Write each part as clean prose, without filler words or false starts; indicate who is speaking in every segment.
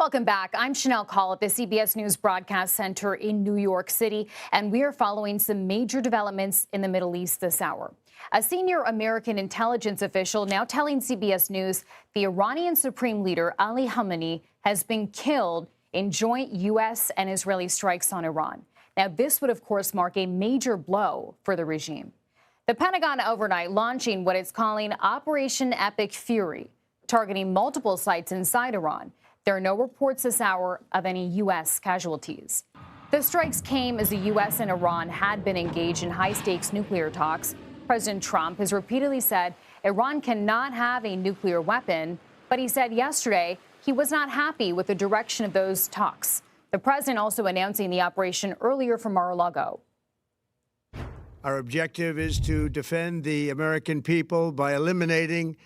Speaker 1: Welcome back. I'm Chanel Call at the CBS News Broadcast Center in New York City, and we are following some major developments in the Middle East this hour. A senior American intelligence official now telling CBS News the Iranian Supreme Leader Ali Khamenei has been killed in joint U.S. and Israeli strikes on Iran. Now, this would, of course, mark a major blow for the regime. The Pentagon overnight launching what it's calling Operation Epic Fury, targeting multiple sites inside Iran. There are no reports this hour of any U.S. casualties. The strikes came as the U.S. and Iran had been engaged in high-stakes nuclear talks. President Trump has repeatedly said Iran cannot have a nuclear weapon, but he said yesterday he was not happy with the direction of those talks. The president also announcing the operation earlier from Mar-a-Lago.
Speaker 2: Our objective is to defend the American people by eliminating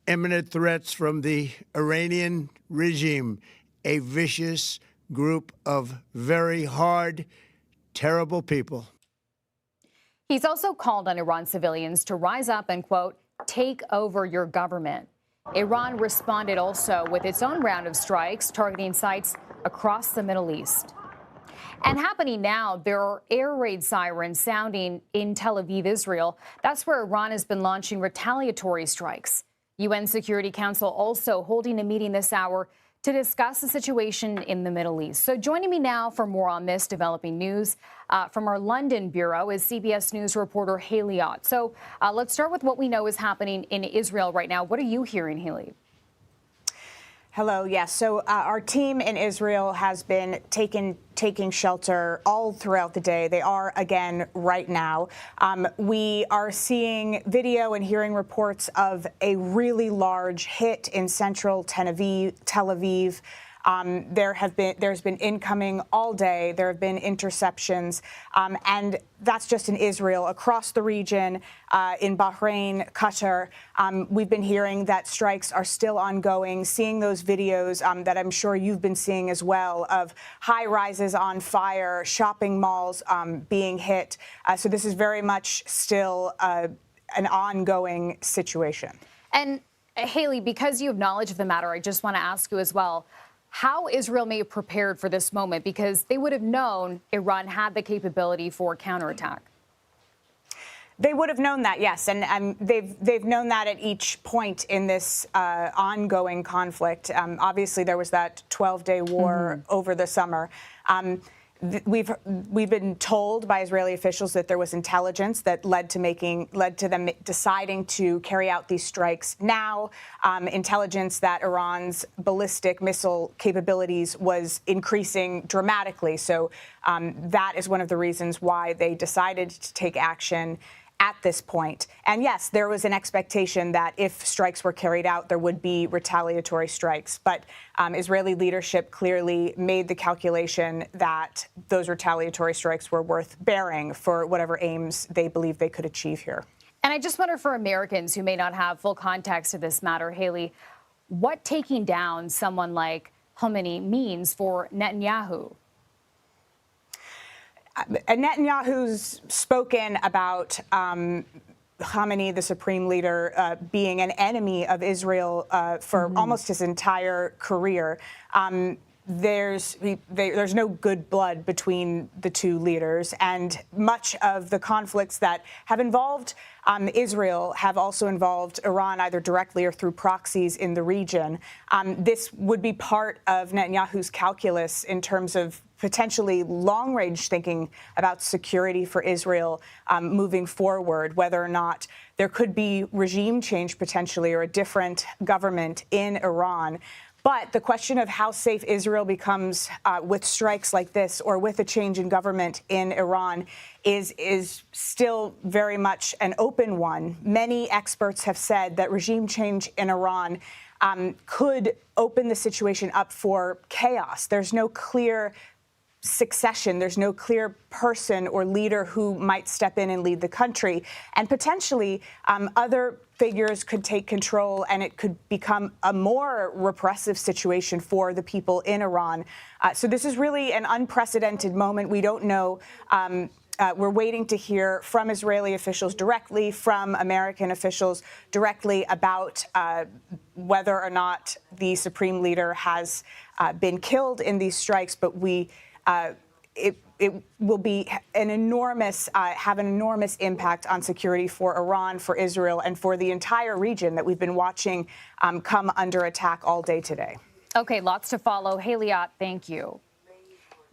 Speaker 2: imminent threats from the Iranian regime, a vicious group of very hard, terrible people.
Speaker 1: He's also called on Iran civilians to rise up and, quote, take over your government. Iran responded also with its own round of strikes targeting sites across the Middle East. And happening now, there are air raid sirens sounding in Tel Aviv, Israel. That's where Iran has been launching retaliatory strikes. UN Security Council also holding a meeting this hour to discuss the situation in the Middle East. So joining me now for more on this developing news from our London bureau is CBS News reporter Haley Ott. So let's start with what we know is happening in Israel right now. What are you hearing, Haley?
Speaker 3: Hello. Yes. So our team in Israel has been taking shelter all throughout the day. They are again right now. We are seeing video and hearing reports of a really large hit in central Tel Aviv. There's been incoming all day. There have been interceptions, and that's just in Israel. Across the region, in Bahrain, Qatar, we've been hearing that strikes are still ongoing. Seeing those videos that I'm sure you've been seeing as well of high rises on fire, shopping malls being hit. So this is very much still an ongoing situation. And
Speaker 1: Haley, because you have knowledge of the matter, I just want to ask you as well, how Israel may have prepared for this moment, because they would have known Iran had the capability for counterattack.
Speaker 3: They would have known that, yes, and they've known that at each point in this ongoing conflict. Obviously, there was that 12-day war over the summer. We've been told by Israeli officials that there was intelligence that led to them deciding to carry out these strikes now. Intelligence that Iran's ballistic missile capabilities was increasing dramatically. So that is one of the reasons why they decided to take action at this point. And yes, there was an expectation that if strikes were carried out, there would be retaliatory strikes. But Israeli leadership clearly made the calculation that those retaliatory strikes were worth bearing for whatever aims they believe they could achieve here.
Speaker 1: And I just wonder, for Americans who may not have full context of this matter, Haley, what taking down someone like Khamenei means for Netanyahu?
Speaker 3: Netanyahu's spoken about Khamenei, the supreme leader, being an enemy of Israel for almost his entire career. There's no good blood between the two leaders, and much of the conflicts that have involved Israel have also involved Iran, either directly or through proxies in the region. This would be part of Netanyahu's calculus in terms of potentially long-range thinking about security for Israel moving forward, whether or not there could be regime change potentially or a different government in Iran. But the question of how safe Israel becomes with strikes like this or with a change in government in Iran is still very much an open one. Many experts have said that regime change in Iran could open the situation up for chaos. There's no clear succession. There's no clear person or leader who might step in and lead the country. And potentially other figures could take control, and it could become a more repressive situation for the people in Iran. So this is really an unprecedented moment. We don't know we're waiting to hear from Israeli officials directly, from American officials directly about whether or not the supreme leader has been killed in these strikes. But it will be an enormous, have an enormous impact on security for Iran, for Israel, and for the entire region that we've been watching come under attack all day today.
Speaker 1: Okay, lots to follow. Haley Ott, thank you.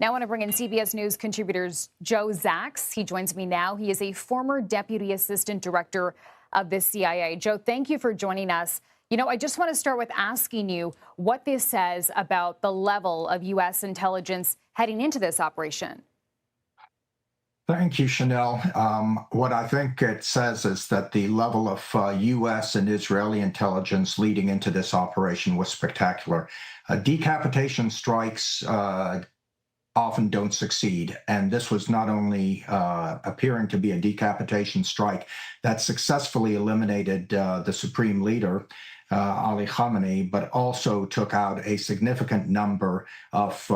Speaker 1: Now I want to bring in CBS News contributors Joe Zacks. He joins me now. He is a former deputy assistant director of the CIA. Joe, thank you for joining us. You know, I just want to start with asking you what this says about the level of U.S. intelligence heading into this operation.
Speaker 4: Thank you, Chanel. What I think it says is that the level of U.S. and Israeli intelligence leading into this operation was spectacular. Decapitation strikes often don't succeed, and this was not only appearing to be a decapitation strike that successfully eliminated the supreme leader, Ali Khamenei, but also took out a significant number of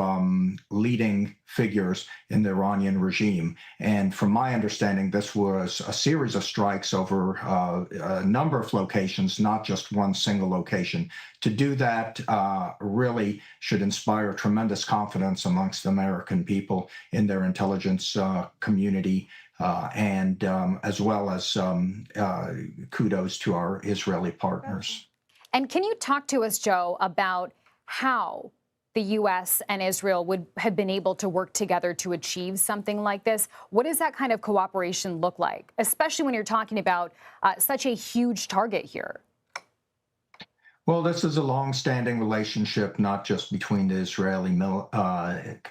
Speaker 4: leading figures in the Iranian regime. And from my understanding, this was a series of strikes over a number of locations, not just one single location. To do that really should inspire tremendous confidence amongst the American people in their intelligence community. And as well as kudos to our Israeli partners.
Speaker 1: And can you talk to us, Joe, about how the U.S. and Israel would have been able to work together to achieve something like this? What does that kind of cooperation look like, especially when you're talking about such a huge target here?
Speaker 4: Well, this is a long-standing relationship, not just between the Israeli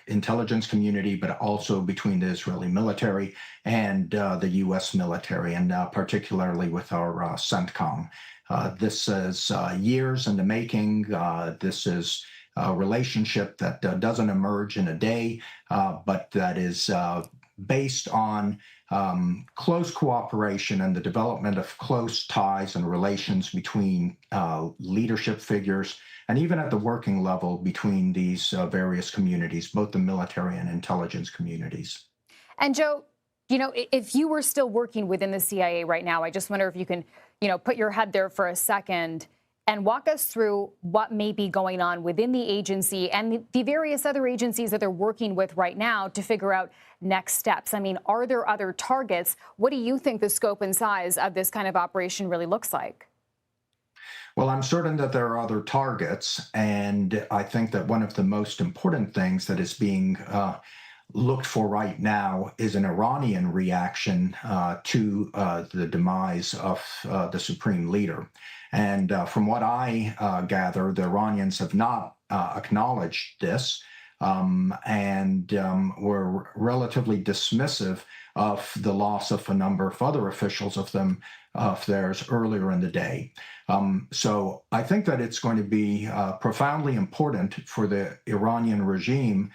Speaker 4: intelligence community, but also between the Israeli military and the U.S. military, and particularly with our CENTCOM. This is years in the making. This is a relationship that doesn't emerge in a day, but that is based on close cooperation and the development of close ties and relations between leadership figures, and even at the working level between these various communities, both the military and intelligence communities.
Speaker 1: And Joe, you know, if you were still working within the CIA right now, I just wonder if you can, you know, put your head there for a second and walk us through what may be going on within the agency and the various other agencies that they're working with right now to figure out next steps. I mean, are there other targets? What do you think the scope and size of this kind of operation really looks like?
Speaker 4: Well, I'm certain that there are other targets, and I think that one of the most important things that is being looked for right now is an Iranian reaction to the demise of the supreme leader. And from what I gather, the Iranians have not acknowledged this and were relatively dismissive of the loss of a number of other officials of theirs earlier in the day. So I think that it's going to be profoundly important for the Iranian regime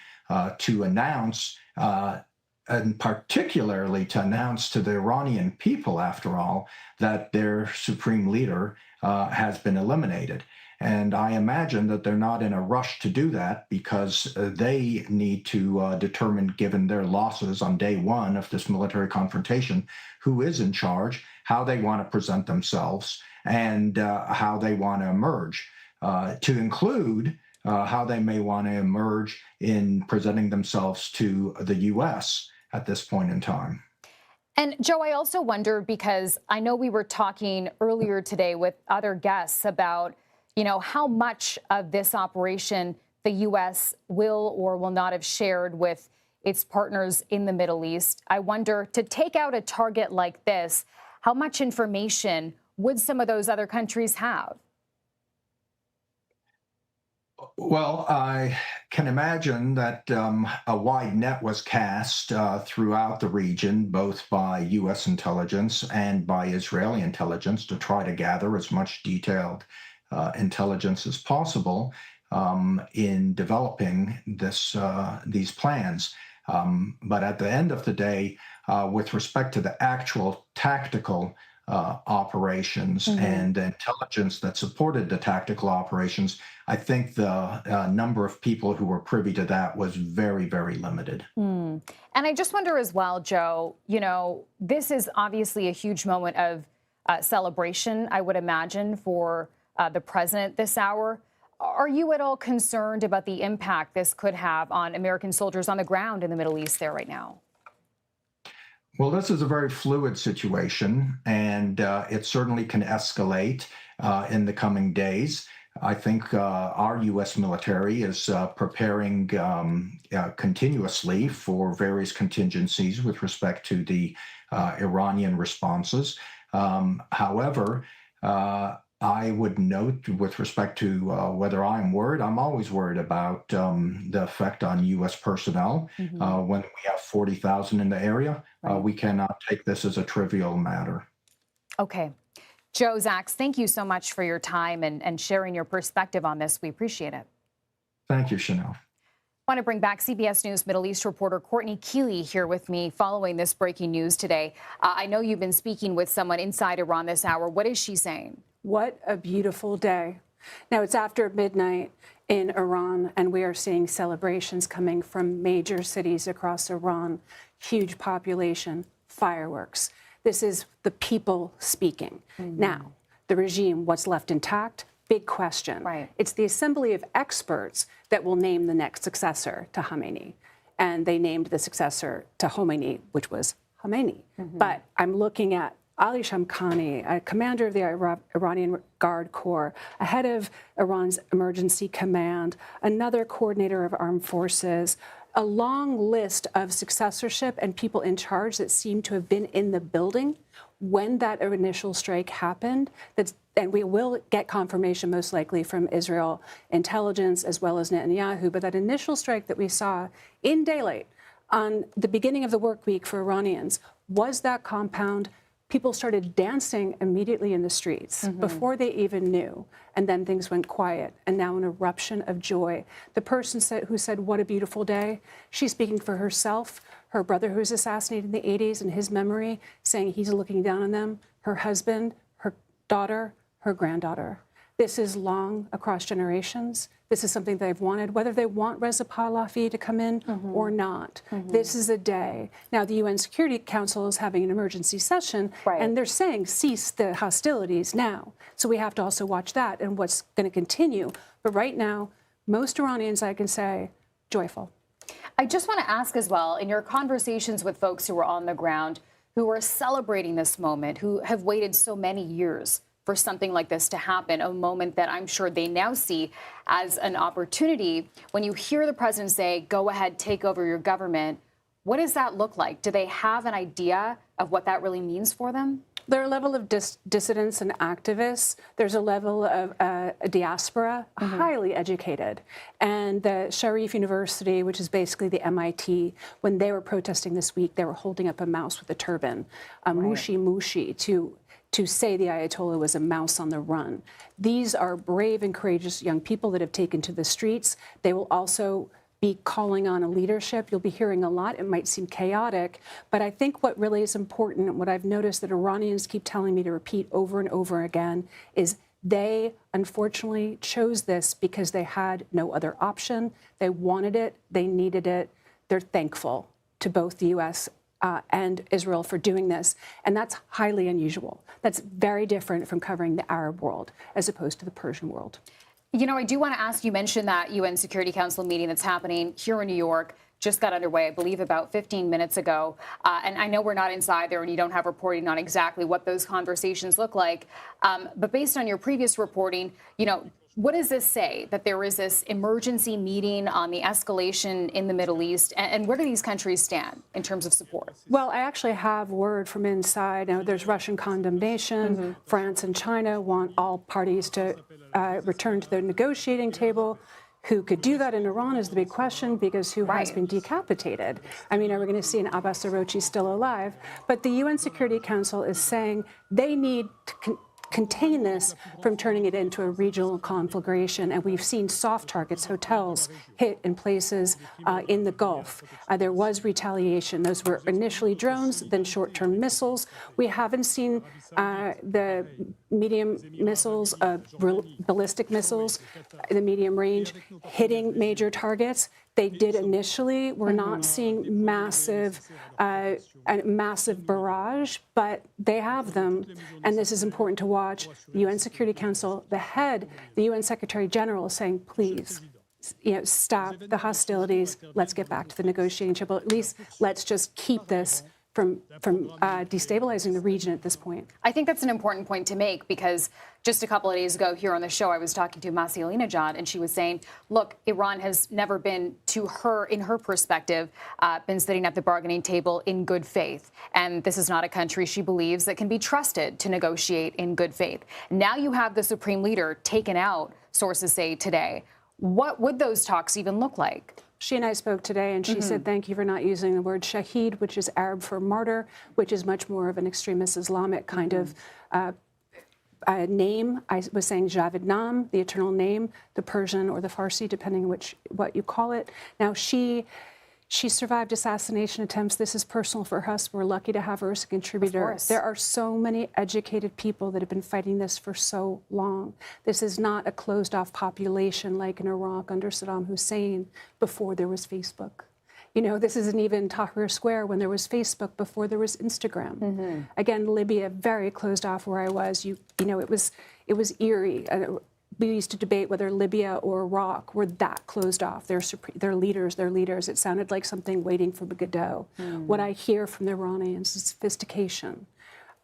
Speaker 4: to announce, and particularly to announce to the Iranian people, after all, that their supreme leader has been eliminated. And I imagine that they're not in a rush to do that because they need to determine, given their losses on day one of this military confrontation, who is in charge, how they want to present themselves, and how they want to emerge, to include how they may want to emerge in presenting themselves to the U.S. at this point in time.
Speaker 1: And Joe, I also wonder, because I know we were talking earlier today with other guests about, you know, how much of this operation the U.S. will or will not have shared with its partners in the Middle East. I wonder, to take out a target like this, how much information would some of those other countries have?
Speaker 4: Well, I can imagine that a wide net was cast throughout the region, both by U.S. intelligence and by Israeli intelligence, to try to gather as much detailed intelligence as possible in developing these plans. But at the end of the day, with respect to the actual tactical operations and the intelligence that supported the tactical operations, I think the number of people who were privy to that was very, very limited.
Speaker 1: And I just wonder as well, Joe, you know, this is obviously a huge moment of celebration, I would imagine, for the president this hour. Are you at all concerned about the impact this could have on American soldiers on the ground in the Middle East there right now?
Speaker 4: Well, this is a very fluid situation, and it certainly can escalate in the coming days. I think our U.S. military is preparing continuously for various contingencies with respect to the Iranian responses. However, I would note with respect to whether I'm worried, I'm always worried about the effect on U.S. personnel. When we have 40,000 in the area, we cannot take this as a trivial matter.
Speaker 1: Okay. Joe, Zacks, thank you so much for your time and sharing your perspective on this. We appreciate it.
Speaker 4: Thank you, Chanel.
Speaker 1: I want to bring back CBS News Middle East reporter Courtney Kealy here with me following this breaking news today. I know you've been speaking with someone inside Iran this hour. What is she saying?
Speaker 5: What a beautiful day. Now, it's after midnight in Iran, and we are seeing celebrations coming from major cities across Iran. Huge population, fireworks. This is the people speaking. Now, the regime, what's left intact? Big question.
Speaker 1: Right.
Speaker 5: It's the assembly of experts that will name the next successor to Khamenei. And they named the successor to Khomeini, which was Khamenei. But I'm looking at Ali Shamkhani, a commander of the Iranian Guard Corps, a head of Iran's emergency command, another coordinator of armed forces, a long list of successorship and people in charge that seem to have been in the building when that initial strike happened. And we will get confirmation most likely from Israel intelligence as well as Netanyahu. But that initial strike that we saw in daylight on the beginning of the work week for Iranians was that compound. People started dancing immediately in the streets before they even knew. And then things went quiet. And now an eruption of joy. The person who said, what a beautiful day, she's speaking for herself, her brother who was assassinated in the 80s in his memory, saying he's looking down on them, her husband, her daughter, her granddaughter. This is long across generations. This is something they've wanted, whether they want Reza Pahlavi to come in or not. This is a day. Now, the UN Security Council is having an emergency session, and they're saying cease the hostilities now. So we have to also watch that and what's going to continue. But right now, most Iranians, I can say, joyful.
Speaker 1: I just want to ask as well, in your conversations with folks who are on the ground, who are celebrating this moment, who have waited so many years for something like this to happen, a moment that I'm sure they now see as an opportunity. When you hear the president say, go ahead, take over your government, what does that look like? Do they have an idea of what that really means for them?
Speaker 5: There are a level of dissidents and activists. There's a level of a diaspora, highly educated. And the Sharif University, which is basically the MIT, when they were protesting this week, they were holding up a mouse with a turban, mushi mushi, to say the Ayatollah was a mouse on the run. These are brave and courageous young people that have taken to the streets. They will also be calling on a leadership. You'll be hearing a lot. It might seem chaotic, but I think what really is important, what I've noticed that Iranians keep telling me to repeat over and over again, is they unfortunately chose this because they had no other option. They wanted it. They needed it. They're thankful to both the U.S. And Israel for doing this. And that's highly unusual. That's very different from covering the Arab world as opposed to the Persian world.
Speaker 1: You know, I do want to ask, you mentioned that UN Security Council meeting that's happening here in New York, just got underway, I believe, about 15 minutes ago. And I know we're not inside there and you don't have reporting on exactly what those conversations look like. But based on your previous reporting, you know, what does this say, that there is this emergency meeting on the escalation in the Middle East? And where do these countries stand in terms of support?
Speaker 5: Well, I actually have word from inside. Now, there's Russian condemnation. France and China want all parties to return to the negotiating table. Who could do that in Iran is the big question, because who has been decapitated? I mean, are we going to see an Abbas Araghchi still alive? But the UN Security Council is saying they need to contain this from turning it into a regional conflagration. And we've seen soft targets, hotels, hit in places in the Gulf. There was retaliation. Those were initially drones, then short-term missiles. We haven't seen the medium missiles, ballistic missiles, the medium range, hitting major targets. They did initially. We're not seeing massive, a massive barrage, but they have them, and this is important to watch. The UN Security Council, the head, the UN Secretary General, is saying, please, stop the hostilities. Let's get back to the negotiating table. At least let's just keep this from destabilizing the region at this point.
Speaker 1: I think that's an important point to make, because just a couple of days ago here on the show, I was talking to Masih Alinejad, and she was saying, look, Iran has never been, to her, in her perspective, been sitting at the bargaining table in good faith. And this is not a country, she believes, that can be trusted to negotiate in good faith. Now you have the supreme leader taken out, sources say today. What would those talks even look like?
Speaker 5: She and I spoke today, and she said, thank you for not using the word shaheed, which is Arab for martyr, which is much more of an extremist Islamic kind of name. I was saying Javid Nam, the eternal name, the Persian or the Farsi, depending on what you call it. Now, she survived assassination attempts. This is personal for us. We're lucky to have her as a contributor. There are so many educated people that have been fighting this for so long. This is not a closed-off population like in Iraq under Saddam Hussein before there was Facebook. This isn't even Tahrir Square when there was Facebook, before there was Instagram. Again, Libya, very closed off where I was. It was eerie. We used to debate whether Libya or Iraq were that closed off. Their leaders. It sounded like something waiting for Godot. What I hear from the Iranians is sophistication,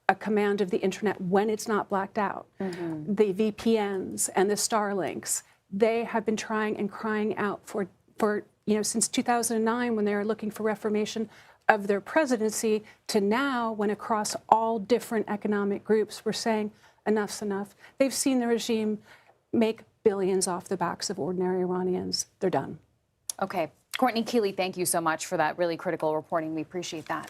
Speaker 5: a command of the internet when it's not blacked out, the VPNs and the Starlinks. They have been trying and crying out for since 2009, when they were looking for reformation of their presidency, to now, when across all different economic groups, we're saying enough's enough. They've seen the regime make billions off the backs of ordinary Iranians. They're done.
Speaker 1: Okay. Courtney Kealy, thank you so much for that really critical reporting. We appreciate that.